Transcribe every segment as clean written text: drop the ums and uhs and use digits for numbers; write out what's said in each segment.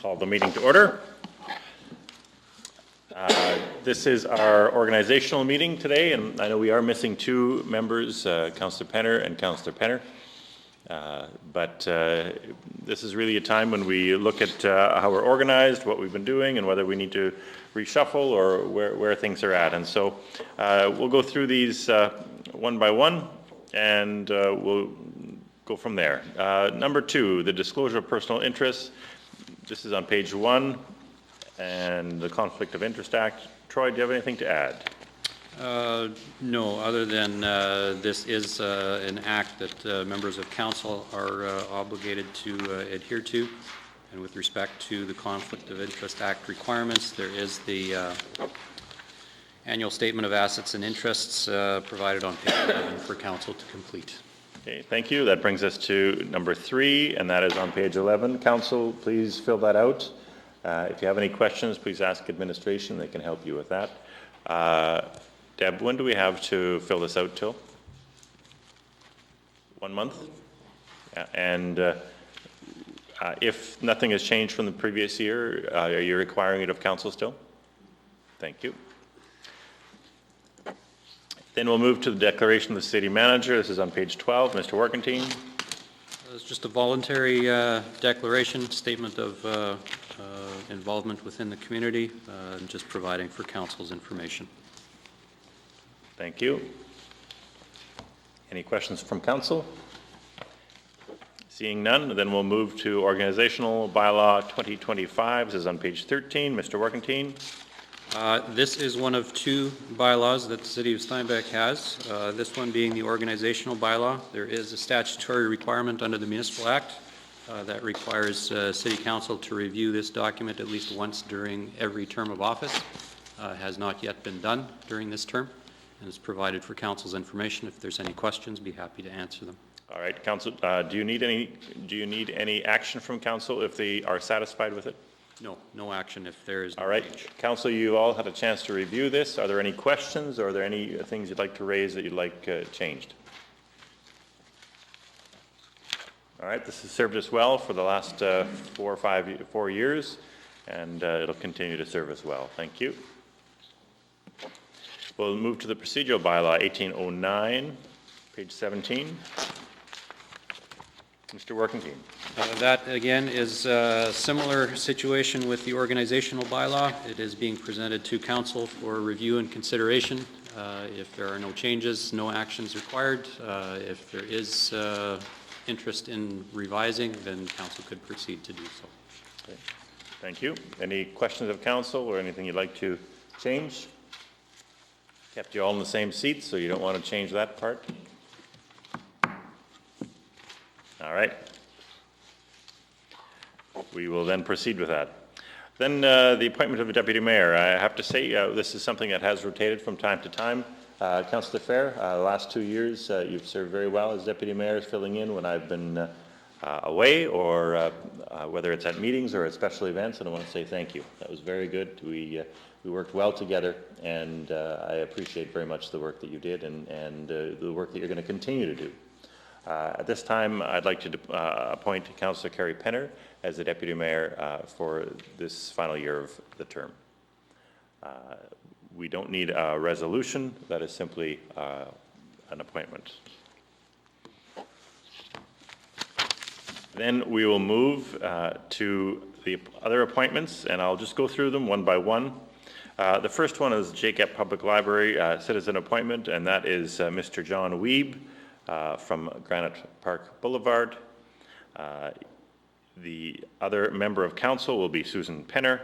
Call the meeting to order. This is our organizational meeting today, and I know we are missing two members, Councillor Penner and Councillor Penner. But this is really a time when we look at how we're organized, what we've been doing, and whether we need to reshuffle or where things are at. And so we'll go through these one by one, and we'll go from there. Number two, the disclosure of personal interests. This is on page 1, and the Conflict of Interest Act. Troy, do you have anything to add? No, other than this is an act that members of council are obligated to adhere to. And with respect to the Conflict of Interest Act requirements, there is the annual statement of assets and interests provided on page 11 for council to complete. Okay, thank you. That brings us to number 3, and that is on page 11. Council, please fill that out. If you have any questions, please ask administration. They can help you with that. Deb, when do we have to fill this out till? 1 month? Yeah, and if nothing has changed from the previous year, are you requiring it of council still? Thank you. Then we'll move to the declaration of the city manager. This is on page 12. Mr. Warkentine. It's just a voluntary declaration, statement of involvement within the community, and just providing for council's information. Thank you. Any questions from council? Seeing none, then we'll move to Organizational Bylaw 2025. This is on page 13. Mr. Warkentine. This is one of 2 bylaws that the City of Steinbach has. This one being the organizational bylaw. There is a statutory requirement under the Municipal Act that requires City Council to review this document at least once during every term of office. Has not yet been done during this term, and is provided for Council's information. If there's any questions, be happy to answer them. All right, Council. Do you need any action from Council if they are satisfied with it? No action if there is no all right, change. Council, you all had a chance to review this. Are there any questions, or are there any things you'd like to raise that you'd like changed? All right, this has served us well for the last 4 years, and it'll continue to serve us well. Thank you. We'll move to the Procedural Bylaw 1809, page 17. Mr. Warkentine. That again is a similar situation with the organizational bylaw. It is being presented to council for review and consideration. If there are no changes, no actions required. If there is interest in revising, then council could proceed to do so. Okay. Thank you. Any questions of council or anything you'd like to change? Kept you all in the same seats, so you don't want to change that part? All right. We will then proceed with that. Then the appointment of a deputy mayor. I have to say this is something that has rotated from time to time. Councillor Fair, the last 2 years you've served very well as deputy mayor, filling in when I've been away, or whether it's at meetings or at special events, and I want to say thank you. That was very good. We worked well together, and I appreciate very much the work that you did and the work that you're going to continue to do. At this time, I'd like to appoint Councillor Carrie Penner as the Deputy Mayor for this final year of the term. We don't need a resolution. That is simply an appointment. Then we will move to the other appointments, and I'll just go through them one by one. The first one is Epp Public Library citizen appointment, and that is Mr. John Weeb. From Granite Park Boulevard. The other member of council will be Susan Penner.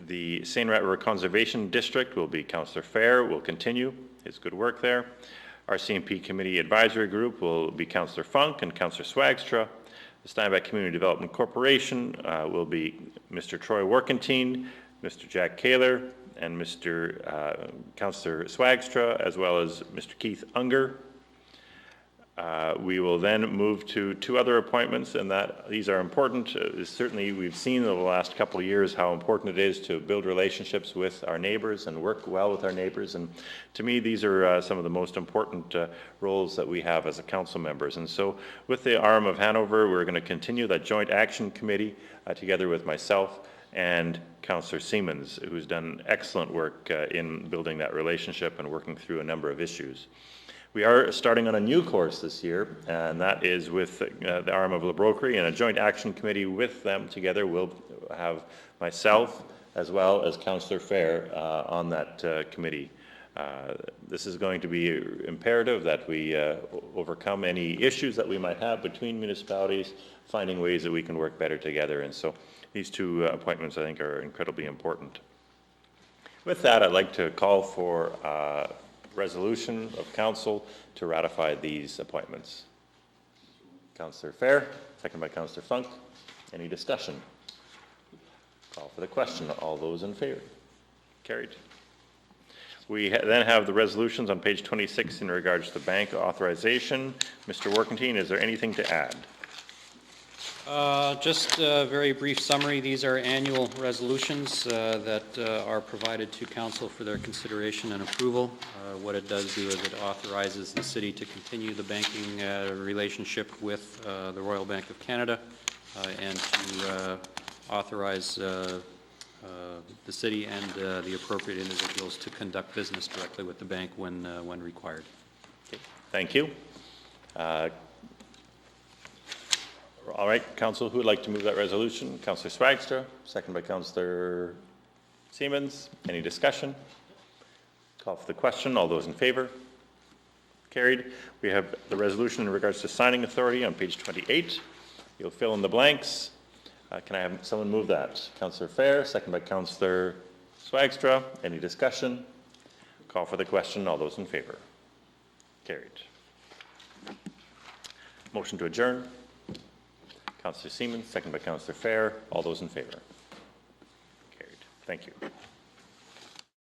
The Seine River Conservation District will be Councillor Fair, will continue his good work there. RCMP Committee Advisory Group will be Councillor Funk and Councillor Swagstra. The Steinbach Community Development Corporation will be Mr. Troy Warkentine, Mr. Jack Kaler, and Mr. Councillor Swagstra, as well as Mr. Keith Unger. We will then move to two other appointments, and these are important. Certainly, we've seen over the last couple of years how important it is to build relationships with our neighbors and work well with our neighbors. And to me, these are some of the most important roles that we have as a council members. And so, with the arm of Hanover, we're going to continue that joint action committee together with myself and Councillor Siemens, who's done excellent work in building that relationship and working through a number of issues. We are starting on a new course this year, and that is with the arm of LaBroquerie, and a joint action committee with them together. We'll have myself as well as Councillor Fair on that committee. This is going to be imperative that we overcome any issues that we might have between municipalities, finding ways that we can work better together. And so these two appointments, I think, are incredibly important. With that, I'd like to call for resolution of council to ratify these appointments. Councillor Fair, second by Councillor Funk. Any discussion? Call for the question. All those in favor? Carried. We then have the resolutions on page 26 in regards to bank authorization. Mr. Workentine, is there anything to add? Just a very brief summary. These are annual resolutions that are provided to council for their consideration and approval. What it does do is it authorizes the city to continue the banking relationship with the Royal Bank of Canada and to authorize the city and the appropriate individuals to conduct business directly with the bank when required. Okay. Thank you. All right, Council, who would like to move that resolution? Councillor Swagstra, second by Councillor Siemens. Any discussion? Call for the question. All those in favor? Carried. We have the resolution in regards to signing authority on page 28. You'll fill in the blanks. Can I have someone move that? Councillor Fair, second by Councillor Swagstra. Any discussion? Call for the question. All those in favor? Carried. Motion to adjourn. Councillor Siemens, second by Councillor Fair. All those in favor? Carried. Thank you.